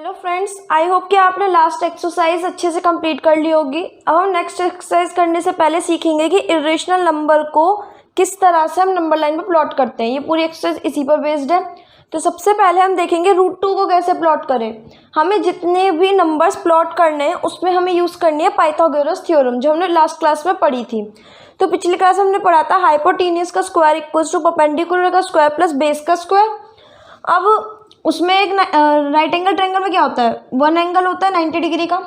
Hello friends, I hope कि आपने last exercise अच्छे से कंप्लीट कर ली होगी। अब हम नेक्स्ट एक्सरसाइज करने से पहले सीखेंगे कि इरेशनल नंबर को किस तरह से हम नंबर लाइन पर प्लॉट करते हैं। ये पूरी एक्सरसाइज इसी पर बेस्ड है। तो सबसे पहले हम देखेंगे √2 को कैसे प्लॉट करें। हमें जितने भी नंबर्स प्लॉट करने हैं उसमें हमें यूज़ करनी है पाइथागोरस थ्योरम, जो हमने लास्ट क्लास में पढ़ी थी। तो पिछली क्लास हमने पढ़ा था हाइपोटेन्यूज का स्क्वायर इक्वल्स टू परपेंडिकुलर का स्क्वायर प्लस बेस का स्क्वायर। अब उसमें एक राइट एंगल ट्रायंगल में क्या होता है, वन एंगल होता है 90 डिग्री का,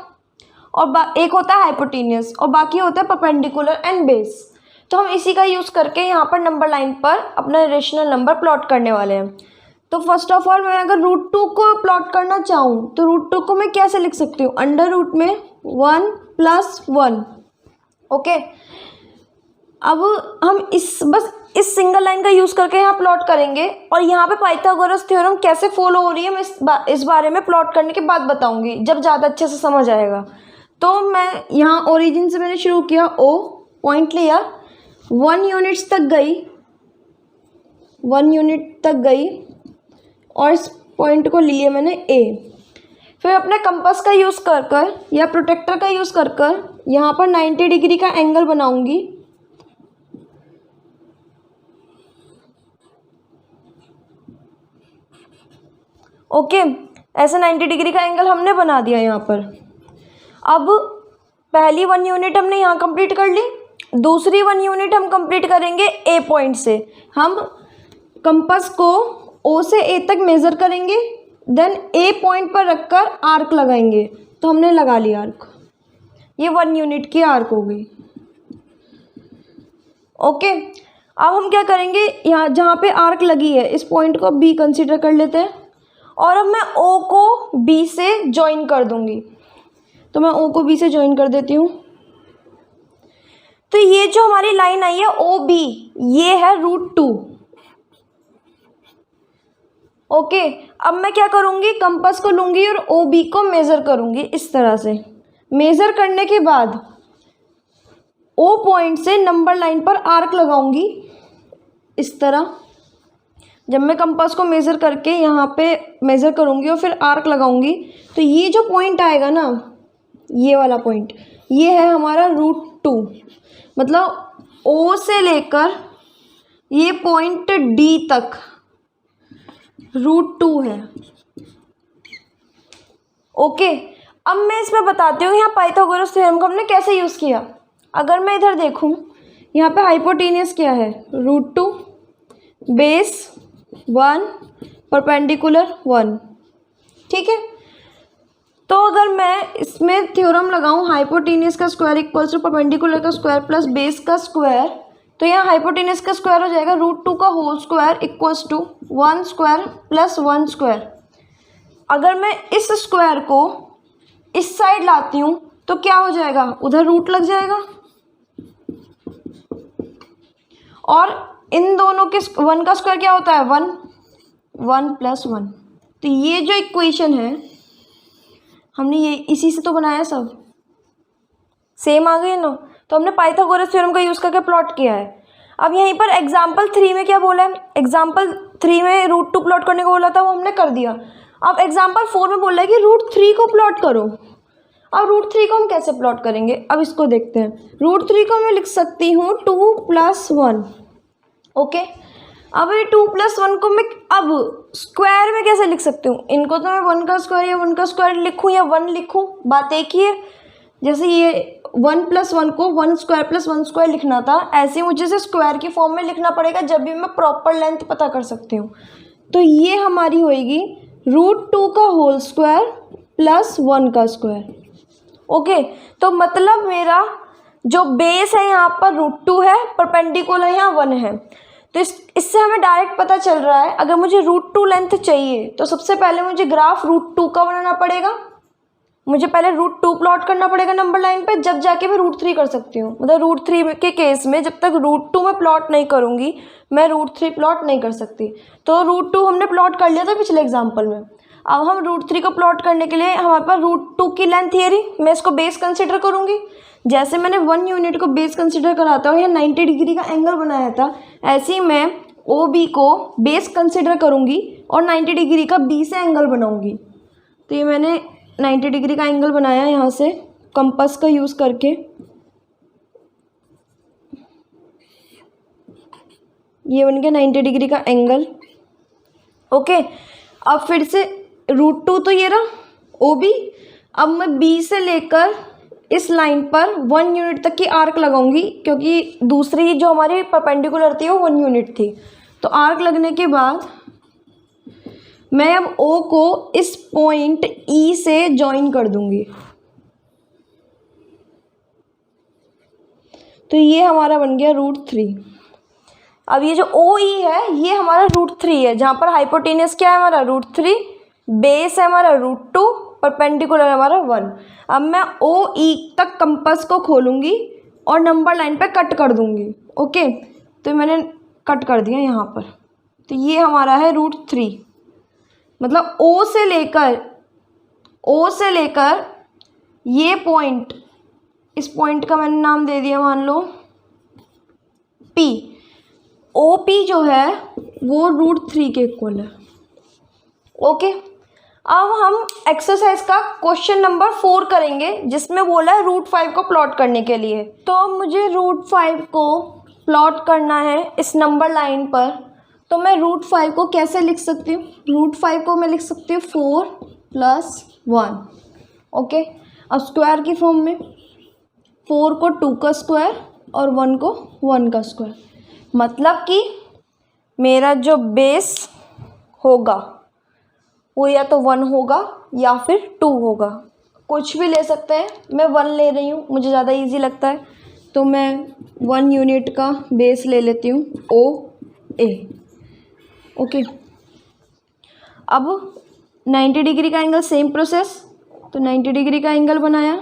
और एक होता है हाइपोटेन्यूज और बाकी होता है परपेंडिकुलर एंड बेस। तो हम इसी का यूज़ करके यहाँ पर नंबर लाइन पर अपना रेशनल नंबर प्लॉट करने वाले हैं। तो फर्स्ट ऑफ ऑल मैं अगर √2 को प्लॉट करना चाहूँ तो √2 को मैं कैसे लिख सकती हूँ, अंडर रूट में 1 + 1। ओके, अब हम बस इस सिंगल लाइन का यूज़ करके यहाँ प्लॉट करेंगे और यहाँ पे पाइथागोरस थ्योरम कैसे फॉलो हो रही है मैं इस बारे में प्लॉट करने के बाद बताऊंगी, जब ज़्यादा अच्छे से समझ आएगा। तो मैं यहाँ ओरिजिन से मैंने शुरू किया, O पॉइंट लिया, 1 यूनिट्स तक गई, 1 यूनिट तक गई और इस पॉइंट को लिया मैंने A। फिर अपने कंपास का यूज़ कर या प्रोटेक्टर का यूज़ कर यहाँ पर 90 डिग्री का एंगल बनाऊंगी। ओके, ऐसे 90 डिग्री का एंगल हमने बना दिया यहाँ पर। अब पहली 1 यूनिट हमने यहाँ कंप्लीट कर ली, दूसरी 1 यूनिट हम कंप्लीट करेंगे A पॉइंट से। हम कंपास को O से A तक मेज़र करेंगे, देन A पॉइंट पर रखकर आर्क लगाएंगे। तो हमने लगा लिया आर्क, ये 1 यूनिट की आर्क हो गई। ओके, अब हम क्या करेंगे, यहाँ जहाँ पे आर्क लगी है इस पॉइंट को B कंसीडर कर लेते हैं और अब मैं O को B से ज्वाइन कर दूंगी। तो मैं O को B से ज्वाइन कर देती हूँ। तो ये जो हमारी लाइन आई है OB, ये है √2। ओके, अब मैं क्या करूँगी, कंपास को लूँगी और OB को मेज़र करूँगी इस तरह से। मेज़र करने के बाद O पॉइंट से नंबर लाइन पर आर्क लगाऊंगी इस तरह। जब मैं कंपास को मेज़र करके यहाँ पे मेज़र करूँगी और फिर आर्क लगाऊंगी तो ये जो पॉइंट आएगा ना, ये वाला पॉइंट, ये है हमारा √2। मतलब O से लेकर ये पॉइंट D तक √2 है। ओके, अब मैं इसमें बताती हूँ यहाँ पाइथागोरस थ्योरम को हमने कैसे यूज़ किया। अगर मैं इधर देखूँ, यहाँ पे हाइपोटेन्यूज क्या है, √2, बेस 1, परपेंडिकुलर 1। ठीक है, तो अगर मैं इसमें थ्योरम लगाऊं हाइपोटेन्यूज का स्क्वायर इक्वल्स टू परपेंडिकुलर का स्क्वायर प्लस बेस का स्क्वायर, तो यहाँ हाइपोटेन्यूज का स्क्वायर हो जाएगा √2 का whole square equals to 1 square plus 1 square. अगर मैं इस स्क्वायर को इस साइड लाती हूँ तो क्या हो जाएगा, उधर रूट लग जाएगा और इन दोनों के 1 का स्क्वायर क्या होता है, 1, 1 + 1। तो ये जो इक्वेशन है हमने ये इसी से तो बनाया, सब सेम आ गई ना। तो हमने पाइथागोरस थ्योरम का यूज़ करके प्लॉट किया है। अब यहीं पर एग्जाम्पल 3 में क्या बोला है, एग्जाम्पल 3 में √2 प्लॉट करने को बोला था, वो हमने कर दिया। अब एग्जाम्पल 4 में बोला है कि √3 को प्लॉट करो। अब √3 को हम कैसे प्लॉट करेंगे, अब इसको देखते हैं। √3 को मैं लिख सकती हूँ 2 + 1। ओके, अब ये 2 + 1 को मैं अब स्क्वायर में कैसे लिख सकती हूँ, इनको तो मैं 1 का स्क्वायर या 1 का स्क्वायर लिखूँ या 1 लिखूँ, बात एक ही है। जैसे ये 1 + 1 को 1 स्क्वायर प्लस 1 स्क्वायर लिखना था, ऐसे मुझे इसे स्क्वायर की फॉर्म में लिखना पड़ेगा जब भी मैं प्रॉपर लेंथ पता कर सकती हूँ। तो ये हमारी होएगी √2 का होल स्क्वायर प्लस 1 का स्क्वायर। ओके, तो मतलब मेरा जो बेस है यहाँ पर √2 है, परपेंडिकुलर यहाँ 1 है। तो इससे हमें डायरेक्ट पता चल रहा है अगर मुझे √2 लेंथ चाहिए तो सबसे पहले मुझे ग्राफ √2 का बनाना पड़ेगा। मुझे पहले √2 प्लॉट करना पड़ेगा नंबर लाइन पे, जब जाके मैं √3 कर सकती हूँ। मतलब √3 के केस में जब तक √2 में प्लॉट नहीं करूँगी मैं √3 प्लॉट नहीं कर सकती। तो √2 हमने प्लॉट कर लिया था पिछले एग्जाम्पल में। अब हम √3 को प्लॉट करने के लिए हमारे पास √2 की लेंथ थियरी, मैं इसको बेस कंसिडर करूँगी। जैसे मैंने 1 यूनिट को बेस कंसिडर करा था और यहाँ 90 डिग्री का एंगल बनाया था, ऐसे ही मैं OB को बेस कंसिडर करूँगी और 90 डिग्री का B से एंगल बनाऊँगी। तो ये मैंने 90 डिग्री का एंगल बनाया यहाँ से कंपास का यूज़ करके। ये बन गया 90 डिग्री का एंगल। ओके, अब फिर से √2 तो ये रहा OB। अब मैं B से लेकर इस लाइन पर 1 यूनिट तक की आर्क लगाऊंगी, क्योंकि दूसरी जो हमारी परपेंडिकुलर थी वो 1 यूनिट थी। तो आर्क लगने के बाद मैं अब O को इस पॉइंट E से ज्वाइन कर दूंगी। तो ये हमारा बन गया √3। अब ये जो OE है ये हमारा √3 है, जहाँ पर हाइपोटेनियस क्या है हमारा √3, बेस है हमारा √2, परपेंडिकुलर है हमारा 1। अब मैं OE तक कंपास को खोलूँगी और नंबर लाइन पे कट कर दूँगी। ओके, तो मैंने कट कर दिया यहाँ पर। तो ये हमारा है √3, मतलब O से लेकर ये पॉइंट, इस पॉइंट का मैंने नाम दे दिया मान लो P। OP जो है वो √3 के इक्वल है। ओके, अब हम एक्सरसाइज का क्वेश्चन नंबर 4 करेंगे, जिसमें बोला है √5 को प्लॉट करने के लिए। तो अब मुझे √5 को प्लॉट करना है इस नंबर लाइन पर। तो मैं √5 को कैसे लिख सकती हूँ? √5 को मैं लिख सकती हूँ 4 + 1। ओके, अब स्क्वायर की फॉर्म में 4 को 2 का स्क्वायर और 1 को 1 का स्क्वायर। मतलब कि मेरा जो बेस होगा वो या तो 1 होगा या फिर 2 होगा, कुछ भी ले सकते हैं। मैं 1 ले रही हूँ, मुझे ज़्यादा इजी लगता है, तो मैं 1 यूनिट का बेस ले लेती हूँ OA। ओके, अब 90 डिग्री का एंगल, सेम प्रोसेस। तो 90 डिग्री का एंगल बनाया,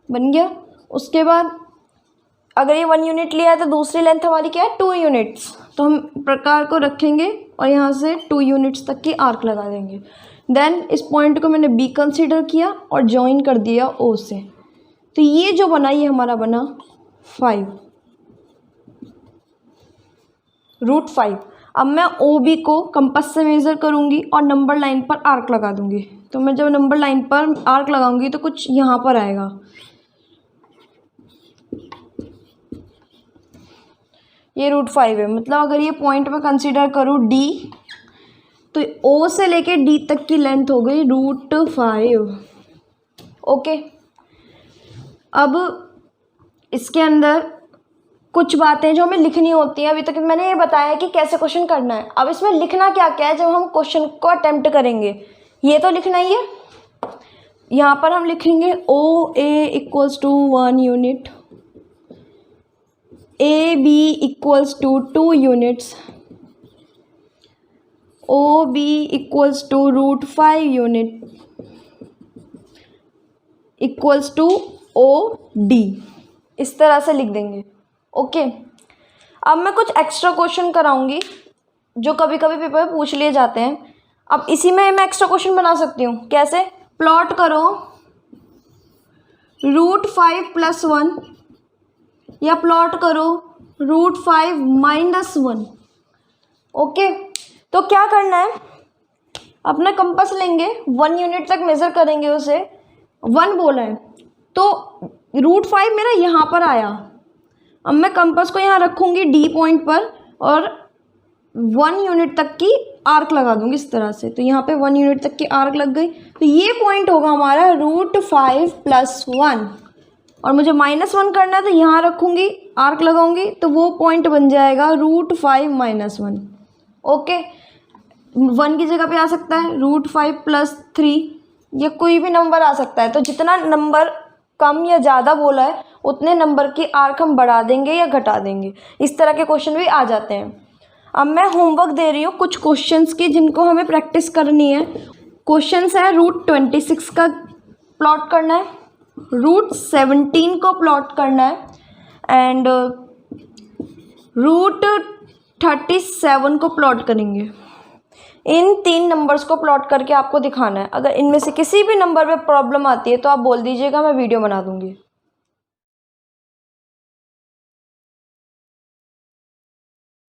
बन गया। उसके बाद अगर ये 1 यूनिट लिया है तो दूसरी लेंथ हमारी क्या है 2 यूनिट्स। तो हम प्रकार को रखेंगे और यहाँ से 2 यूनिट्स तक की आर्क लगा देंगे। देन इस पॉइंट को मैंने B कंसीडर किया और ज्वाइन कर दिया O से। तो ये जो बना ये हमारा बना 5, √5। अब मैं OB को कंपास से मेज़र करूँगी और नंबर लाइन पर आर्क लगा दूँगी। तो मैं जब नंबर लाइन पर आर्क लगाऊंगी तो कुछ यहाँ पर आएगा। ये √5 है, मतलब अगर ये पॉइंट में कंसीडर करूँ D, तो O से लेके D तक की लेंथ हो गई √5। ओके, अब इसके अंदर कुछ बातें जो हमें लिखनी होती हैं। अभी तक मैंने ये बताया कि कैसे क्वेश्चन करना है। अब इसमें लिखना क्या क्या है जब हम क्वेश्चन को अटेम्प्ट करेंगे, ये तो लिखना ही है। यहाँ पर हम लिखेंगे OA = 1 unit, AB = 2 units, OB = √5 unit = OD। इस तरह से लिख देंगे। ओके, अब मैं कुछ एक्स्ट्रा क्वेश्चन कराऊंगी जो कभी कभी पेपर में पूछ लिए जाते हैं। अब इसी में मैं एक्स्ट्रा क्वेश्चन बना सकती हूँ। कैसे? प्लॉट करो √5 + 1 या प्लॉट करो √5 - 1। ओके, तो क्या करना है, अपना कंपास लेंगे, 1 यूनिट तक मेज़र करेंगे, उसे 1 बोला है तो √5 मेरा यहाँ पर आया। अब मैं कंपास को यहाँ रखूँगी D पॉइंट पर और 1 यूनिट तक की आर्क लगा दूँगी इस तरह से। तो यहाँ पे 1 यूनिट तक की आर्क लग गई। तो ये पॉइंट होगा हमारा √5 + 1 और मुझे -1 करना है तो यहाँ रखूँगी, आर्क लगाऊंगी, तो वो पॉइंट बन जाएगा √5 - 1। ओके, 1 की जगह पे आ सकता है √5 + 3 या कोई भी नंबर आ सकता है। तो जितना नंबर कम या ज़्यादा बोला है उतने नंबर की आर्क हम बढ़ा देंगे या घटा देंगे। इस तरह के क्वेश्चन भी आ जाते हैं। अब मैं होमवर्क दे रही हूँ कुछ क्वेश्चंस की जिनको हमें प्रैक्टिस करनी है। क्वेश्चंस है √26 का प्लॉट करना है, √17 को प्लॉट करना है एंड √37 को प्लॉट करेंगे। इन 3 नंबर्स को प्लॉट करके आपको दिखाना है। अगर इनमें से किसी भी नंबर पे प्रॉब्लम आती है तो आप बोल दीजिएगा, मैं वीडियो बना दूँगी।